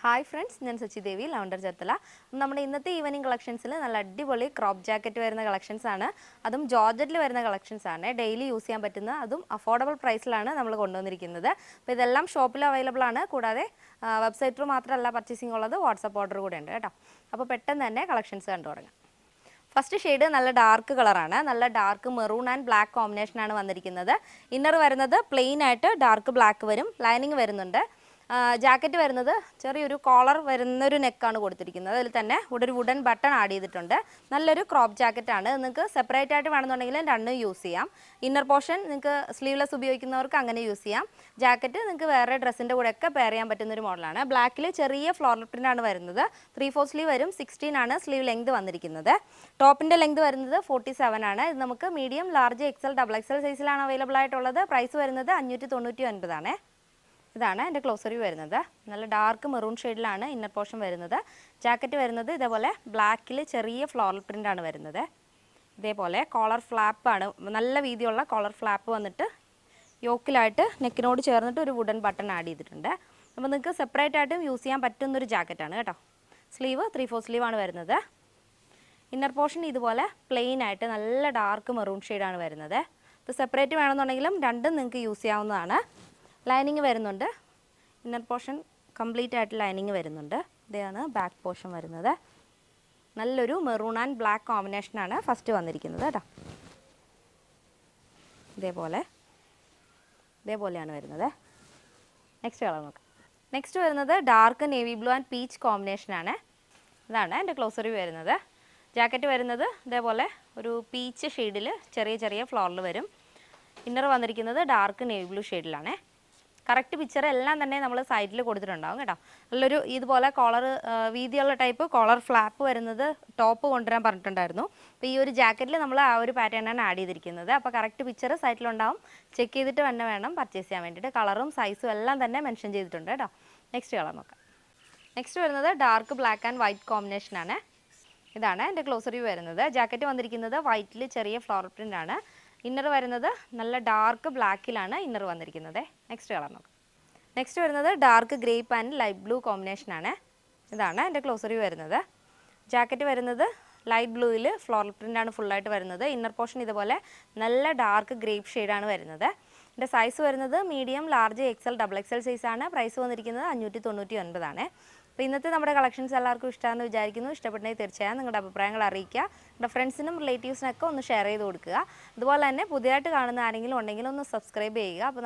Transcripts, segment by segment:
Hi friends, I am Sachi Devi, Lavender Jattala. നമ്മുടെ ഇന്നത്തെ evening കളക്ഷൻസിൽ നല്ല അടിപൊളി ക്രോപ്പ് ജാക്കറ്റ് വരുന്ന കളക്ഷൻസ് ആണ്. അതും ജോർജറ്റിൽ വരുന്ന കളക്ഷൻസ് ആണ്. ഡെയിലി യൂസ് ചെയ്യാൻ പറ്റുന്ന അതും അഫോർഡബിൾ പ്രൈസിലാണ് നമ്മൾ കൊണ്ടുവന്നിരിക്കുന്നത്. അപ്പോൾ ഇതെല്ലാം ഷോപ്പിൽ അവൈലബിൾ ആണ്. കൂടാതെ വെബ്സൈറ്റിൽ മാത്രമല്ല പർച്ചേസിംഗ് ഉള്ളത്, വാട്സ്ആപ്പ് ഓർഡർ കൂടെ ഉണ്ട് കേട്ടോ. അപ്പോൾ പെട്ടെന്ന് തന്നെ കളക്ഷൻസ് കണ്ടു തുടങ്ങാം. ഫസ്റ്റ് ഷെയ്ഡ് നല്ല ഡാർക്ക് കളറാണ്. നല്ല ഡാർക്ക് മെറൂൺ ആൻഡ് ബ്ലാക്ക് കോമ്പിനേഷനാണ് വന്നിരിക്കുന്നത്. ഇന്നർ വരുന്നത് പ്ലെയിൻ ആയിട്ട് ഡാർക്ക് ബ്ലാക്ക് വരും. ലൈനിങ് വരുന്നുണ്ട്. ജാക്കറ്റ് വരുന്നത് ചെറിയൊരു കോളർ വരുന്നൊരു നെക്കാണ് കൊടുത്തിരിക്കുന്നത്. അതിൽ തന്നെ ഇവിടെ ഒരു വുഡൻ ബട്ടൺ ആഡ് ചെയ്തിട്ടുണ്ട്. നല്ലൊരു ക്രോപ്പ് ജാക്കറ്റാണ്. നിങ്ങൾക്ക് സെപ്പറേറ്റ് ആയിട്ട് വേണമെന്നുണ്ടെങ്കിൽ രണ്ടും യൂസ് ചെയ്യാം. ഇന്നർ പോർഷൻ നിങ്ങൾക്ക് സ്ലീവ്ലെസ് ഉപയോഗിക്കുന്നവർക്ക് അങ്ങനെ യൂസ് ചെയ്യാം. ജാക്കറ്റ് നിങ്ങൾക്ക് വേറെ ഡ്രസ്സിൻ്റെ കൂടെയൊക്കെ പെയർ ചെയ്യാൻ പറ്റുന്നൊരു മോഡലാണ്. ബ്ലാക്കിൽ ചെറിയ ഫ്ലോറൽ പ്രിൻ്റാണ് വരുന്നത്. 3/4 സ്ലീവ് വരും. 16 ആണ് സ്ലീവ് ലെങ്ത് വന്നിരിക്കുന്നത്. ടോപ്പിൻ്റെ ലെങ്ത് വരുന്നത് 47 ആണ്. ഇത് നമുക്ക് മീഡിയം, ലാർജ്, എക്സൽ, XXL സൈസിലാണ് അവൈലബിൾ ആയിട്ടുള്ളത്. പ്രൈസ് വരുന്നത് 599 ആണ്. ഇതാണ് എൻ്റെ ക്ലോസർ വ്യൂ വരുന്നത്. നല്ല ഡാർക്ക് മെറൂൺ ഷെയ്ഡിലാണ് ഇന്നർ പോർഷൻ വരുന്നത്. ജാക്കറ്റ് വരുന്നത് ഇതേപോലെ ബ്ലാക്കിൽ ചെറിയ ഫ്ലോറൽ പ്രിൻ്റാണ് വരുന്നത്. ഇതേപോലെ കോളർ ഫ്ലാപ്പാണ്, നല്ല വീതിയുള്ള കോളർ ഫ്ലാപ്പ് വന്നിട്ട് യോക്കിലായിട്ട് നെക്കിനോട് ചേർന്നിട്ട് ഒരു വുഡൻ ബട്ടൺ ആഡ് ചെയ്തിട്ടുണ്ട്. അപ്പോൾ നിങ്ങൾക്ക് സെപ്പറേറ്റ് ആയിട്ടും യൂസ് ചെയ്യാൻ പറ്റുന്നൊരു ജാക്കറ്റാണ് കേട്ടോ. സ്ലീവ് 3/4 സ്ലീവാണ് വരുന്നത്. ഇന്നർ പോർഷൻ ഇതുപോലെ പ്ലെയിൻ ആയിട്ട് നല്ല ഡാർക്ക് മെറൂൺ ഷെയ്ഡാണ് വരുന്നത്. ഇത് സെപ്പറേറ്റ് വേണമെന്നുണ്ടെങ്കിലും രണ്ടും നിങ്ങൾക്ക് യൂസ് ചെയ്യാവുന്നതാണ്. ലൈനിങ് വരുന്നുണ്ട്. ഇന്നർ പോർഷൻ കംപ്ലീറ്റ് ആയിട്ട് ലൈനിങ് വരുന്നുണ്ട്. ഇതാണ് ബാക്ക് പോർഷൻ വരുന്നത്. നല്ലൊരു മെറൂൺ ആൻഡ് ബ്ലാക്ക് കോമ്പിനേഷനാണ് ഫസ്റ്റ് വന്നിരിക്കുന്നത് കേട്ടോ. ഇതേപോലെയാണ് വരുന്നത്. നെക്സ്റ്റ് കളർ നോക്കാം. നെക്സ്റ്റ് വരുന്നത് dark navy blue and peach കോമ്പിനേഷനാണ്. ഇതാണ് എൻ്റെ ക്ലോസർ വ്യൂ വരുന്നത്. ജാക്കറ്റ് വരുന്നത് ഇതേപോലെ ഒരു പീച്ച് ഷെയ്ഡിൽ ചെറിയ ചെറിയ ഫ്ലോറിൽ വരും. ഇന്നർ വന്നിരിക്കുന്നത് ഡാർക്ക് നേവി ബ്ലൂ ഷെയ്ഡിലാണ്. കറക്റ്റ് പിക്ചർ എല്ലാം തന്നെ നമ്മൾ സൈഡിൽ കൊടുത്തിട്ടുണ്ടാകും കേട്ടോ. നല്ലൊരു ഇതുപോലെ കോളർ വീതിയുള്ള ടൈപ്പ് കോളർ ഫ്ലാപ്പ് വരുന്നത് ടോപ്പ് കൊണ്ടുവരാൻ പറഞ്ഞിട്ടുണ്ടായിരുന്നു. അപ്പോൾ ഈ ഒരു ജാക്കറ്റിൽ നമ്മൾ ആ ഒരു പാറ്റേണാണ് ആഡ് ചെയ്തിരിക്കുന്നത്. അപ്പോൾ കറക്റ്റ് പിക്ചർ സൈഡിലുണ്ടാവും. ചെക്ക് ചെയ്തിട്ട് തന്നെ വേണം പർച്ചേസ് ചെയ്യാൻ വേണ്ടിയിട്ട്. കളറും സൈസും എല്ലാം തന്നെ മെൻഷൻ ചെയ്തിട്ടുണ്ട് കേട്ടോ. നെക്സ്റ്റ് കളർ നോക്കാം. നെക്സ്റ്റ് വരുന്നത് ഡാർക്ക് ബ്ലാക്ക് ആൻഡ് വൈറ്റ് കോമ്പിനേഷനാണ്. ഇതാണ് എൻ്റെ ക്ലോസർ വ്യൂ വരുന്നത്. ജാക്കറ്റ് വന്നിരിക്കുന്നത് വൈറ്റിൽ ചെറിയ ഫ്ലോറൽ പ്രിൻ്റ് ആണ്. ഇന്നർ വരുന്നത് നല്ല ഡാർക്ക് ബ്ലാക്കിലാണ് ഇന്നർ വന്നിരിക്കുന്നത്. നെക്സ്റ്റ് കളർ നോക്കാം. നെക്സ്റ്റ് വരുന്നത് dark grape and light blue കോമ്പിനേഷനാണ്. ഇതാണ് എൻ്റെ ക്ലോസർ വ്യൂ വരുന്നത്. ജാക്കറ്റ് വരുന്നത് ലൈറ്റ് ബ്ലൂവിൽ ഫ്ലോറൽ പ്രിൻ്റാണ് ഫുള്ളായിട്ട് വരുന്നത്. ഇന്നർ പോർഷൻ ഇതുപോലെ നല്ല ഡാർക്ക് ഗ്രേപ്പ് ഷെയ്ഡാണ് വരുന്നത്. എൻ്റെ സൈസ് വരുന്നത് മീഡിയം, ലാർജ്, എക്സൽ, XXL സൈസാണ്. പ്രൈസ് വന്നിരിക്കുന്നത് 599 ആണ്. അപ്പോൾ ഇന്നത്തെ നമ്മുടെ കളക്ഷൻസ് എല്ലാവർക്കും ഇഷ്ടമാണെന്ന് വിചാരിക്കുന്നു. ഇഷ്ടപ്പെട്ടെങ്കിൽ തീർച്ചയായും നിങ്ങളുടെ അഭിപ്രായങ്ങൾ അറിയിക്കുക. നിങ്ങളുടെ ഫ്രണ്ട്സിനും റിലേറ്റീവ്സിനൊക്കെ ഒന്ന് ഷെയർ ചെയ്ത് കൊടുക്കുക. അതുപോലെ തന്നെ പുതിയതായിട്ട് കാണുന്ന ആരെങ്കിലും ഉണ്ടെങ്കിൽ ഒന്ന് സബ്സ്ക്രൈബ് ചെയ്യുക. അപ്പോൾ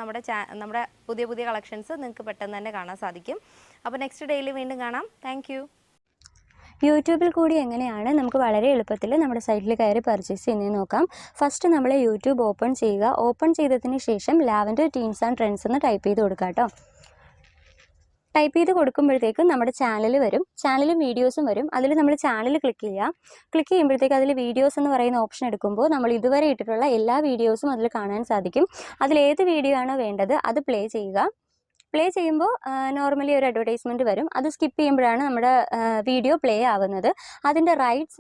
നമ്മുടെ പുതിയ കളക്ഷൻസ് നിങ്ങൾക്ക് പെട്ടെന്ന് തന്നെ കാണാൻ സാധിക്കും. അപ്പോൾ നെക്സ്റ്റ് ഡേയിൽ വീണ്ടും കാണാം. Thank you. യൂട്യൂബിൽ കൂടി എങ്ങനെയാണ് നമുക്ക് വളരെ എളുപ്പത്തിൽ നമ്മുടെ സൈറ്റിൽ കയറി പർച്ചേസ് ചെയ്യുന്നത് നോക്കാം. ഫസ്റ്റ് നമ്മൾ യൂട്യൂബ് ഓപ്പൺ ചെയ്യുക. ഓപ്പൺ ചെയ്തതിന് ശേഷം ലാവൻഡർ ടീംസ് ആൻഡ് ട്രെൻഡ്സ് എന്ന് ടൈപ്പ് ചെയ്ത് കൊടുക്കുക കേട്ടോ. ടൈപ്പ് ചെയ്ത് കൊടുക്കുമ്പോഴത്തേക്കും നമ്മുടെ ചാനൽ വരും. ചാനലും വീഡിയോസും വരും. അതിൽ നമ്മൾ ചാനൽ ക്ലിക്ക് ചെയ്യുക. ക്ലിക്ക് ചെയ്യുമ്പോഴത്തേക്ക് അതിൽ വീഡിയോസ് എന്ന് പറയുന്ന ഓപ്ഷൻ എടുക്കുമ്പോൾ നമ്മൾ ഇതുവരെ ഇട്ടിട്ടുള്ള എല്ലാ വീഡിയോസും അതിൽ കാണാൻ സാധിക്കും. അതിലേത് വീഡിയോ ആണോ വേണ്ടത് അത് പ്ലേ ചെയ്യുക. പ്ലേ ചെയ്യുമ്പോൾ നോർമലി ഒരു അഡ്വർടൈസ്മെൻറ്റ് വരും. അത് സ്കിപ്പ് ചെയ്യുമ്പോഴാണ് നമ്മുടെ വീഡിയോ പ്ലേ ആവുന്നത്. അതിൻ്റെ റൈറ്റ്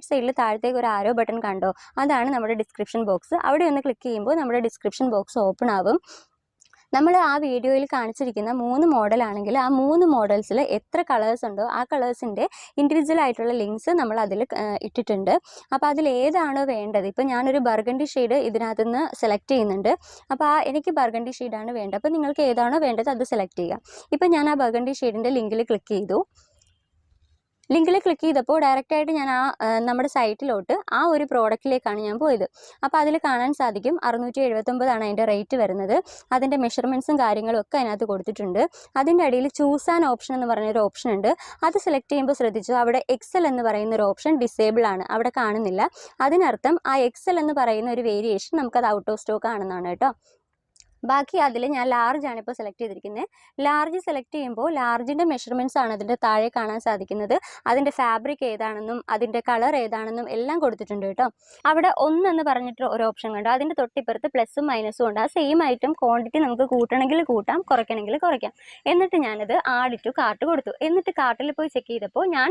സൈഡിൽ താഴത്തേക്ക് ഒരു ആരോ ബട്ടൺ കണ്ടോ, അതാണ് നമ്മുടെ ഡിസ്ക്രിപ്ഷൻ ബോക്സ്. അവിടെ ഒന്ന് ക്ലിക്ക് ചെയ്യുമ്പോൾ നമ്മുടെ ഡിസ്ക്രിപ്ഷൻ ബോക്സ് ഓപ്പൺ ആവും. നമ്മൾ ആ വീഡിയോയിൽ കാണിച്ചിരിക്കുന്ന 3 മോഡലാണെങ്കിൽ ആ 3 മോഡൽസിൽ എത്ര കളേഴ്സ് ഉണ്ടോ ആ കളേഴ്സിൻ്റെ ഇൻഡിവിജ്വൽ ആയിട്ടുള്ള ലിങ്ക്സ് നമ്മൾ അതിൽ ഇട്ടിട്ടുണ്ട്. അപ്പോൾ അതിൽ ഏതാണോ വേണ്ടത്, ഇപ്പോൾ ഞാനൊരു ബർഗണ്ടി ഷെയ്ഡ് ഇതിനകത്ത് നിന്ന് സെലക്ട് ചെയ്യുന്നുണ്ട്. അപ്പോൾ എനിക്ക് ബർഗണ്ടി ഷെയ്ഡാണ് വേണ്ടത്. അപ്പോൾ നിങ്ങൾക്ക് ഏതാണോ വേണ്ടത് അത് സെലക്ട് ചെയ്യുക. ഇപ്പോൾ ഞാൻ ആ ബർഗണ്ടി ഷെയ്ഡിൻ്റെ ലിങ്കിൽ ക്ലിക്ക് ചെയ്തു. ലിങ്കിൽ ക്ലിക്ക് ചെയ്തപ്പോൾ ഡയറക്റ്റായിട്ട് ഞാൻ നമ്മുടെ സൈറ്റിലോട്ട് ആ ഒരു പ്രോഡക്റ്റിലേക്കാണ് ഞാൻ പോയത്. അപ്പോൾ അതിൽ കാണാൻ സാധിക്കും 679 ആണ് അതിൻ്റെ റേറ്റ് വരുന്നത്. അതിൻ്റെ മെഷർമെൻറ്റ്സും കാര്യങ്ങളും ഒക്കെ അതിനകത്ത് കൊടുത്തിട്ടുണ്ട്. അതിൻ്റെ അടിയിൽ ചൂസ് ആൻ ഓപ്ഷൻ എന്ന് പറഞ്ഞൊരു ഓപ്ഷൻ ഉണ്ട്. അത് സെലക്ട് ചെയ്യുമ്പോൾ ശ്രദ്ധിച്ചു, അവിടെ എക്സൽ എന്ന് പറയുന്ന ഒരു ഓപ്ഷൻ ഡിസേബിൾ ആണ്, അവിടെ കാണുന്നില്ല. അതിനർത്ഥം ആ എക്സൽ എന്ന് പറയുന്ന ഒരു വേരിയേഷൻ നമുക്കത് ഔട്ട് ഓഫ് സ്റ്റോക്ക് ആണെന്നാണ് കേട്ടോ. ബാക്കി അതിൽ ഞാൻ ലാർജ് ആണ് ഇപ്പോൾ സെലക്ട് ചെയ്തിരിക്കുന്നത്. ലാർജ് സെലക്ട് ചെയ്യുമ്പോൾ ലാർജിൻ്റെ മെഷർമെൻറ്റ്സ് ആണ് അതിൻ്റെ താഴെ കാണാൻ സാധിക്കുന്നത്. അതിൻ്റെ ഫാബ്രിക് ഏതാണെന്നും അതിൻ്റെ കളർ ഏതാണെന്നും എല്ലാം കൊടുത്തിട്ടുണ്ട് കേട്ടോ. അവിടെ 1 എന്ന് പറഞ്ഞിട്ട് ഒരു ഓപ്ഷൻ കണ്ടു. അതിൻ്റെ തൊട്ടിപ്പുറത്ത് പ്ലസും മൈനസും ഉണ്ട്. ആ സെയിം ഐറ്റം ക്വാണ്ടിറ്റി നമുക്ക് കൂട്ടണമെങ്കിൽ കൂട്ടാം, കുറയ്ക്കണമെങ്കിൽ കുറയ്ക്കാം. എന്നിട്ട് ഞാനത് ആഡ് ടു കാർട്ട് കൊടുത്തു. എന്നിട്ട് കാർട്ടിൽ പോയി ചെക്ക് ചെയ്തപ്പോൾ ഞാൻ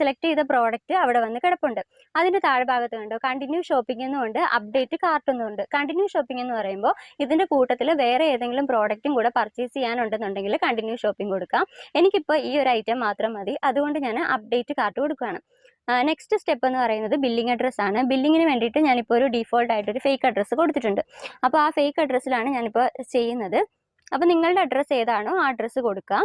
സെലക്ട് ചെയ്ത പ്രോഡക്റ്റ് അവിടെ വന്ന് കിടപ്പുണ്ട്. അതിൻ്റെ താഴെ ഭാഗത്ത് കണ്ടോ കണ്ടിന്യൂ ഷോപ്പിംഗ് എന്നുമുണ്ട്, അപ്ഡേറ്റ് കാർട്ട് എന്നുമുണ്ട്. കണ്ടിന്യൂ ഷോപ്പിംഗ് എന്ന് പറയുമ്പോൾ ഇതിൻ്റെ കൂട്ടത്തിൽ കൂട്ടത്തിൽ വേറെ ഏതെങ്കിലും പ്രോഡക്റ്റും കൂടെ പർച്ചേസ് ചെയ്യാനുണ്ടെന്നുണ്ടെങ്കിൽ കണ്ടിന്യൂ ഷോപ്പിംഗ് കൊടുക്കാം. എനിക്കിപ്പോൾ ഈ ഒരു ഐറ്റം മാത്രം മതി, അതുകൊണ്ട് ഞാൻ അപ്ഡേറ്റ് കാർട്ട് കൊടുക്കുകയാണ്. നെക്സ്റ്റ് സ്റ്റെപ്പ് എന്ന് പറയുന്നത് ബില്ലിംഗ് അഡ്രസ്സ് ആണ്. ബില്ലിങ്ങിന് വേണ്ടിയിട്ട് ഞാനിപ്പോൾ ഒരു ഡീഫോൾട്ട് ആയിട്ടൊരു ഫേക്ക് അഡ്രസ്സ് കൊടുത്തിട്ടുണ്ട്. അപ്പോൾ ആ ഫേക്ക് അഡ്രസ്സിലാണ് ഞാനിപ്പോൾ ചെയ്യുന്നത്. അപ്പോൾ നിങ്ങളുടെ അഡ്രസ്സ് ഏതാണോ ആ അഡ്രസ്സ് കൊടുക്കുക.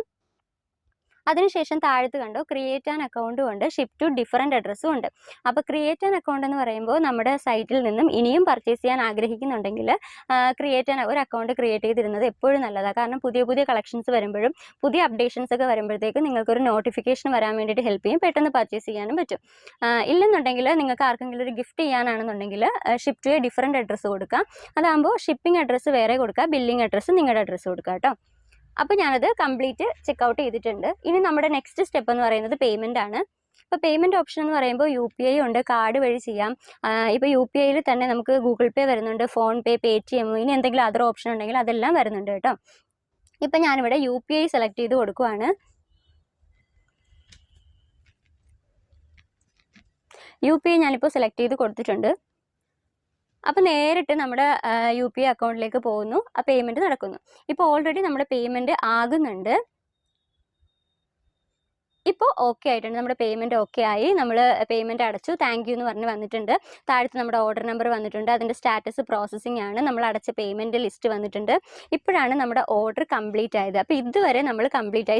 അതിനുശേഷം താഴത്ത് കണ്ടോ ക്രിയേറ്റ് ആൻ അക്കൗണ്ടും ഉണ്ട്, ഷിപ്പ് ടു ഡിഫറൻറ്റ് അഡ്രസ്സും ഉണ്ട്. അപ്പോൾ ക്രിയേറ്റ് ആൻ അക്കൗണ്ട് എന്ന് പറയുമ്പോൾ നമ്മുടെ സൈറ്റിൽ നിന്നും ഇനിയും പർച്ചേസ് ചെയ്യാൻ ആഗ്രഹിക്കുന്നുണ്ടെങ്കിൽ ഒരു അക്കൗണ്ട് ക്രിയേറ്റ് ചെയ്തിരുന്നത് എപ്പോഴും നല്ലതാണ്. കാരണം പുതിയ പുതിയ കളക്ഷൻസ് വരുമ്പോഴും പുതിയ അപ്ഡേഷൻസ് ഒക്കെ വരുമ്പോഴത്തേക്കും നിങ്ങൾക്കൊരു നോട്ടിഫിക്കേഷൻ വരാൻ വേണ്ടിയിട്ട് ഹെൽപ്പ് ചെയ്യും, പെട്ടെന്ന് പർച്ചേസ് ചെയ്യാനും പറ്റും. ഇല്ലെന്നുണ്ടെങ്കിൽ നിങ്ങൾക്ക് ആർക്കെങ്കിലും ഒരു ഗിഫ്റ്റ് ചെയ്യാനാണെന്നുണ്ടെങ്കിൽ ship to a different address കൊടുക്കുക. അതാകുമ്പോൾ ഷിപ്പിംഗ് അഡ്രസ്സ് വേറെ കൊടുക്കുക, ബില്ലിംഗ് അഡ്രസ്സ് നിങ്ങളുടെ അഡ്രസ്സ് കൊടുക്കുക കേട്ടോ. അപ്പോൾ ഞാനത് കംപ്ലീറ്റ് ചെക്കൗട്ട് ചെയ്തിട്ടുണ്ട്. ഇനി നമ്മുടെ നെക്സ്റ്റ് സ്റ്റെപ്പ് എന്ന് പറയുന്നത് പേയ്മെൻ്റ് ആണ്. ഇപ്പോൾ പേയ്മെൻറ്റ് ഓപ്ഷൻ എന്ന് പറയുമ്പോൾ UPI ഉണ്ട്, കാർഡ് വഴി ചെയ്യാം. ഇപ്പോൾ UPIയിൽ തന്നെ നമുക്ക് ഗൂഗിൾ പേ വരുന്നുണ്ട്, ഫോൺ പേ, പേടിഎം, ഇനി എന്തെങ്കിലും അതർ ഓപ്ഷൻ ഉണ്ടെങ്കിൽ അതെല്ലാം വരുന്നുണ്ട് കേട്ടോ. ഇപ്പം ഞാനിവിടെ UPI സെലക്ട് ചെയ്ത് കൊടുക്കുവാണ്. UPI ഞാനിപ്പോൾ സെലക്ട് ചെയ്ത് കൊടുത്തിട്ടുണ്ട്. അപ്പോൾ നേരിട്ട് നമ്മുടെ UPI അക്കൗണ്ടിലേക്ക് പോകുന്നു, ആ പേയ്മെൻറ്റ് നടക്കുന്നു. ഇപ്പോൾ ഓൾറെഡി നമ്മുടെ പേയ്മെൻറ്റ് ആകുന്നുണ്ട്. ഇപ്പോൾ ഓക്കെ ആയിട്ടുണ്ട്, നമ്മുടെ പേയ്മെൻറ്റ് ഓക്കെ ആയി. നമ്മൾ പേയ്മെൻറ്റ് അടച്ചു, താങ്ക് യു എന്ന് പറഞ്ഞ് വന്നിട്ടുണ്ട്. താഴത്ത് നമ്മുടെ ഓർഡർ നമ്പർ വന്നിട്ടുണ്ട്, അതിൻ്റെ സ്റ്റാറ്റസ് പ്രോസസ്സിംഗ് ആണ്, നമ്മൾ അടച്ച പേയ്മെൻറ്റ് ലിസ്റ്റ് വന്നിട്ടുണ്ട്. ഇപ്പോഴാണ് നമ്മുടെ ഓർഡർ കംപ്ലീറ്റ് ആയത്. അപ്പോൾ ഇതുവരെ നമ്മൾ കംപ്ലീറ്റ് ആയി